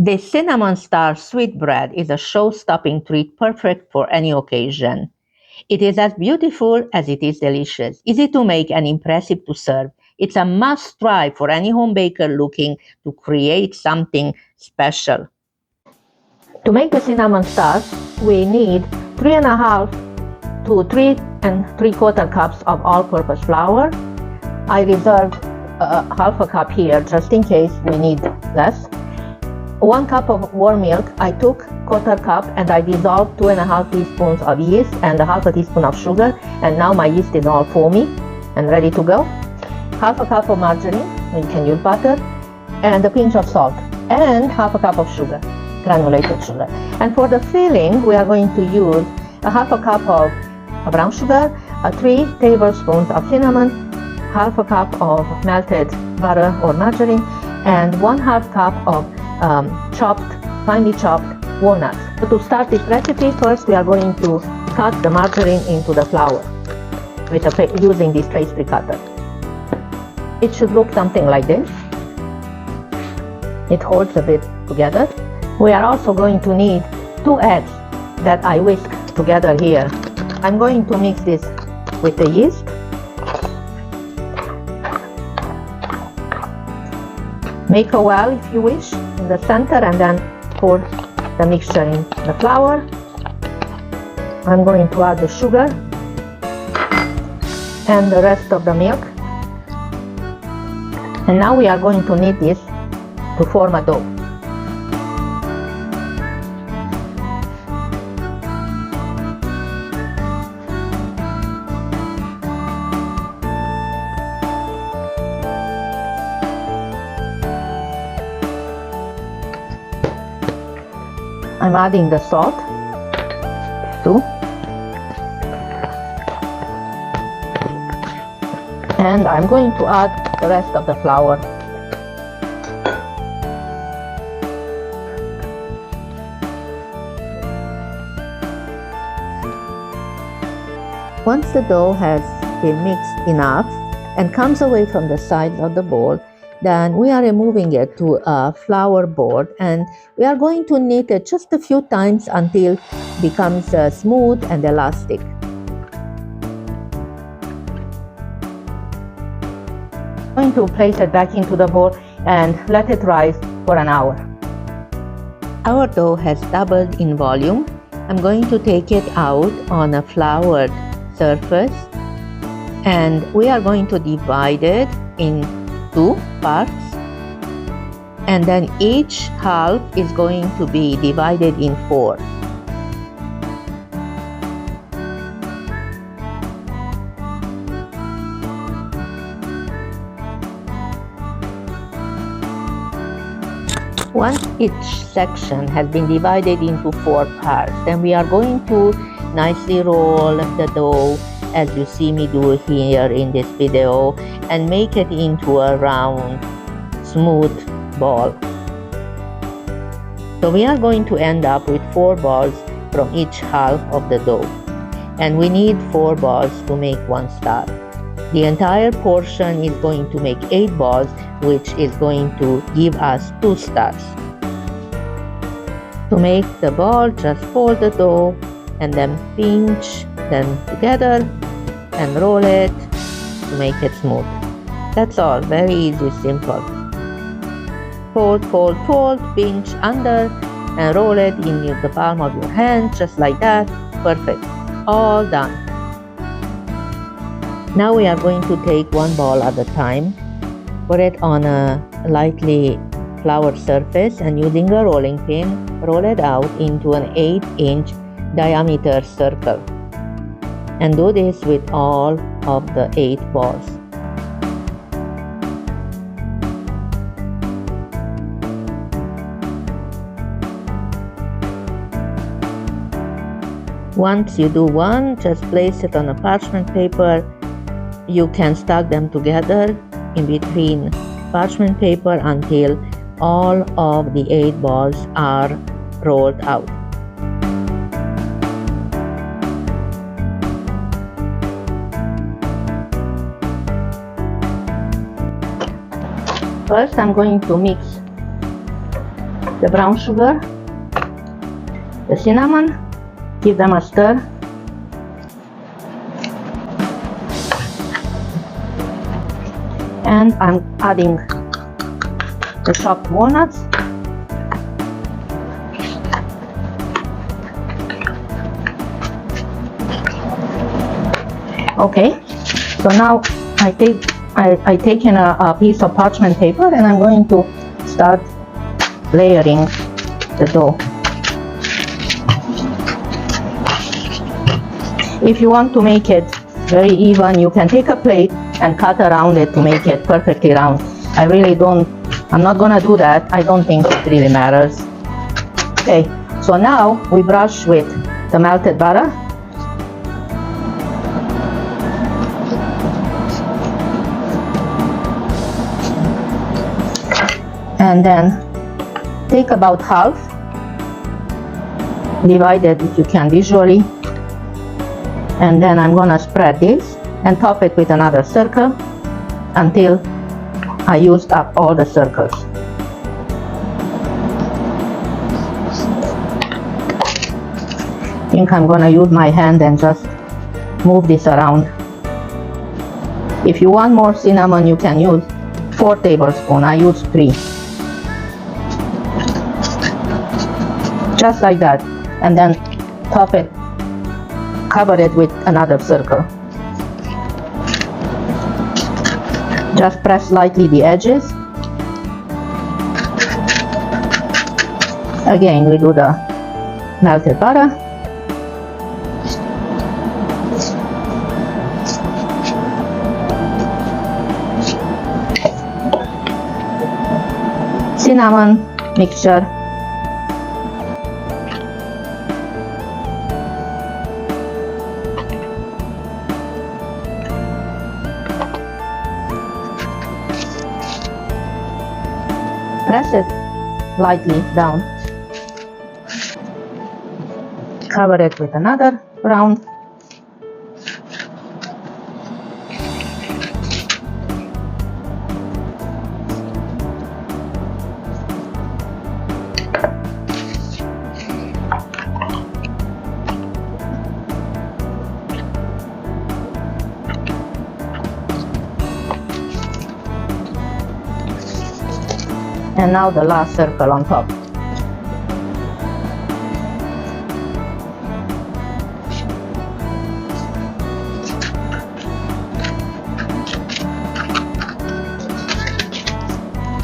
This cinnamon star sweetbread is a show-stopping treat perfect for any occasion. It is as beautiful as it is delicious, easy to make and impressive to serve. It's a must-try for any home baker looking to create something special. To make the cinnamon stars, we need 3.5 to 3 3/4 cups of all-purpose flour. I reserved half a cup here just in case we need less. 1 cup of warm milk. I took 1/4 cup and I dissolved 2.5 teaspoons of yeast and a half a teaspoon of sugar, and now my yeast is all foamy and ready to go. Half a cup of margarine, you can use butter, and a pinch of salt, and half a cup of sugar, granulated sugar. And for the filling, we are going to use a half a cup of brown sugar, 3 tablespoons of cinnamon, half a cup of melted butter or margarine, and 1/2 cup of finely chopped walnuts. So to start this recipe, first we are going to cut the margarine into the flour using this pastry cutter. It should look something like this. It holds a bit together. We are also going to need 2 eggs that I whisked together here. I'm going to mix this with the yeast. Make a well if you wish in the center and then pour the mixture in the flour. I'm going to add the sugar and the rest of the milk. And now we are going to knead this to form a dough. I'm adding the salt too, and I'm going to add the rest of the flour. Once the dough has been mixed enough and comes away from the sides of the bowl, then we are removing it to a flour board, and we are going to knead it just a few times until it becomes smooth and elastic. I'm going to place it back into the bowl and let it rise for an hour. Our dough has doubled in volume. I'm going to take it out on a floured surface, and we are going to divide it in 2 parts, and then each half is going to be divided in 4. Once each section has been divided into 4 parts, then we are going to nicely roll the dough as you see me do here in this video, and make it into a round, smooth ball. So we are going to end up with 4 balls from each half of the dough, and we need 4 balls to make 1 star. The entire portion is going to make 8 balls, which is going to give us 2 stars. To make the ball, just fold the dough and then pinch them together and roll it to make it smooth. That's all, very easy, simple. Fold, fold, fold, pinch under and roll it in the palm of your hand, just like that. Perfect, all done. Now we are going to take 1 ball at a time, put it on a lightly floured surface, and using a rolling pin, roll it out into an 8-inch diameter circle. And do this with all of the 8 balls. Once you do one, just place it on a parchment paper. You can stack them together in between parchment paper until all of the 8 balls are rolled out. First, I'm going to mix the brown sugar, the cinnamon, give them a stir. And I'm adding the chopped walnuts. Okay, so now I taken a piece of parchment paper and I'm going to start layering the dough. If you want to make it very even, you can take a plate and cut around it to make it perfectly round. I'm not gonna do that. I don't think it really matters. Okay, so now we brush with the melted butter. And then take about half, divide it if you can visually, and then I'm gonna spread this and top it with another circle until I used up all the circles. I think I'm gonna use my hand and just move this around. If you want more cinnamon, you can use 4 tablespoons. I use 3. Just like that, and then top it, cover it with another circle. Just press lightly the edges. Again, we do the melted butter. Cinnamon mixture. Press it lightly down. Cover it with another round. And now the last circle on top.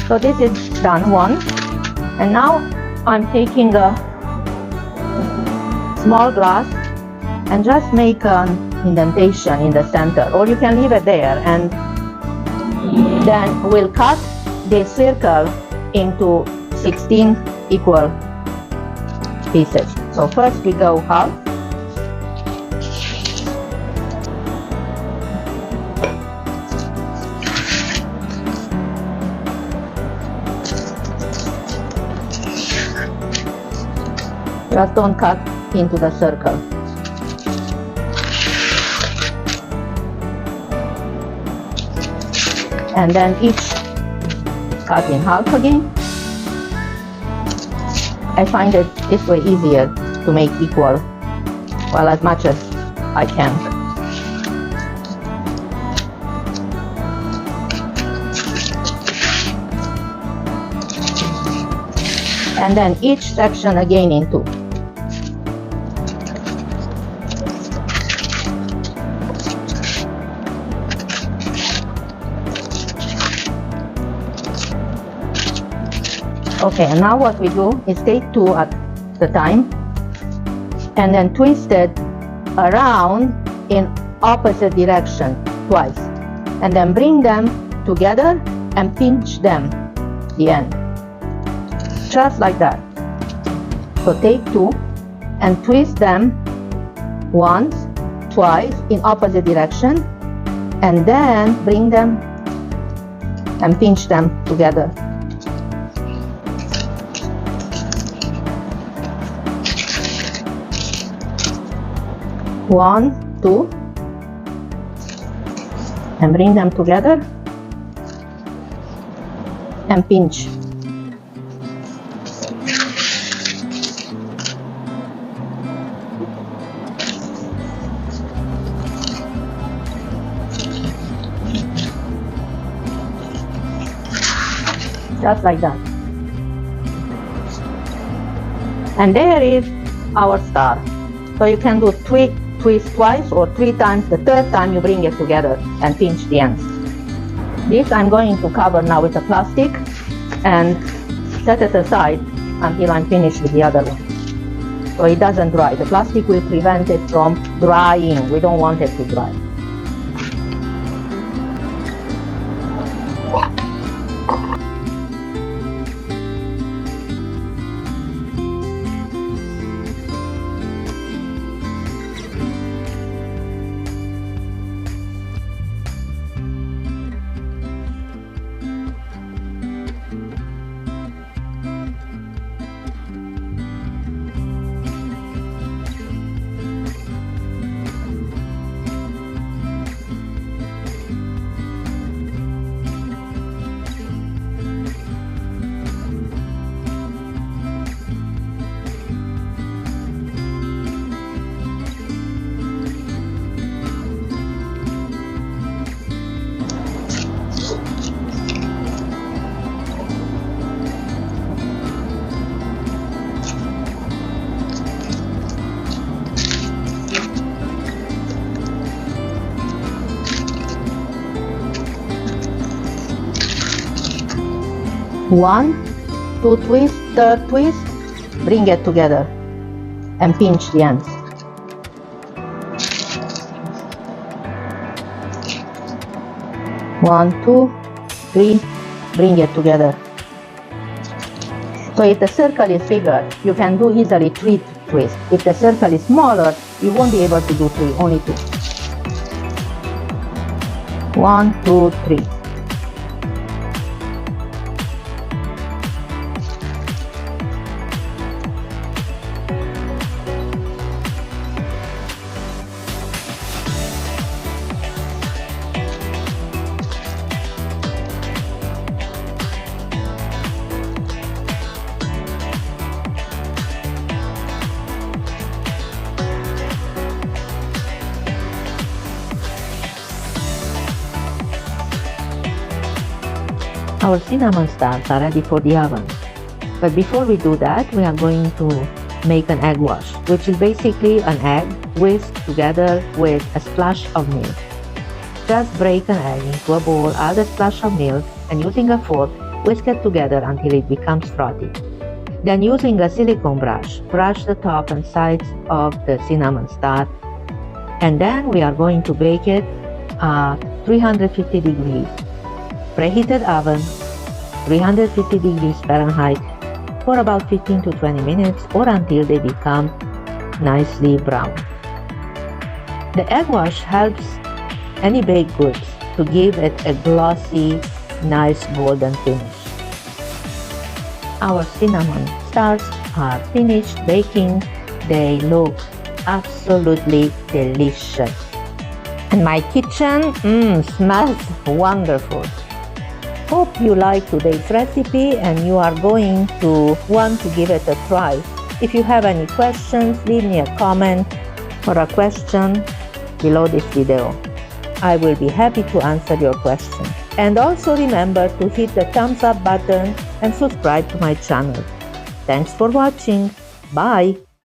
So this is done one, and now I'm taking a small glass and just make an indentation in the center, or you can leave it there, and then we'll cut the circle into 16 equal pieces. So first we go half. Just don't cut into the circle. And then each cut in half again. I find it this way easier to make equal, well, as much as I can. And then each section again in 2. Okay, and now what we do is take 2 at the time and then twist it around in opposite direction twice, and then bring them together and pinch them the end, just like that. So take 2 and twist them once, twice in opposite direction, and then bring them and pinch them together. One, 2, and bring them together and pinch. just like that. And there is our star. So you can do twist twice or 3 times. The third time you bring it together and pinch the ends. This I'm going to cover now with a plastic and set it aside until I'm finished with the other one. So it doesn't dry. The plastic will prevent it from drying. We don't want it to dry. One, two twist, third twist, bring it together and pinch the ends. One, two, three, bring it together. So if the circle is bigger, you can do easily 3 twists. If the circle is smaller, you won't be able to do 3, only 2. 1, 2, 3. Our cinnamon stars are ready for the oven. But before we do that, we are going to make an egg wash, which is basically an egg whisked together with a splash of milk. Just break an egg into a bowl, add a splash of milk, and using a fork, whisk it together until it becomes frothy. Then using a silicone brush, brush the top and sides of the cinnamon star. And then we are going to bake it at 350 degrees. Preheated oven, 350 degrees Fahrenheit for about 15 to 20 minutes or until they become nicely brown. The egg wash helps any baked goods to give it a glossy, nice golden finish. Our cinnamon stars are finished baking. They look absolutely delicious. And my kitchen smells wonderful. Hope you like today's recipe and you are going to want to give it a try. If you have any questions, leave me a comment or a question below this video. I will be happy to answer your question. And also remember to hit the thumbs up button and subscribe to my channel. Thanks for watching. Bye.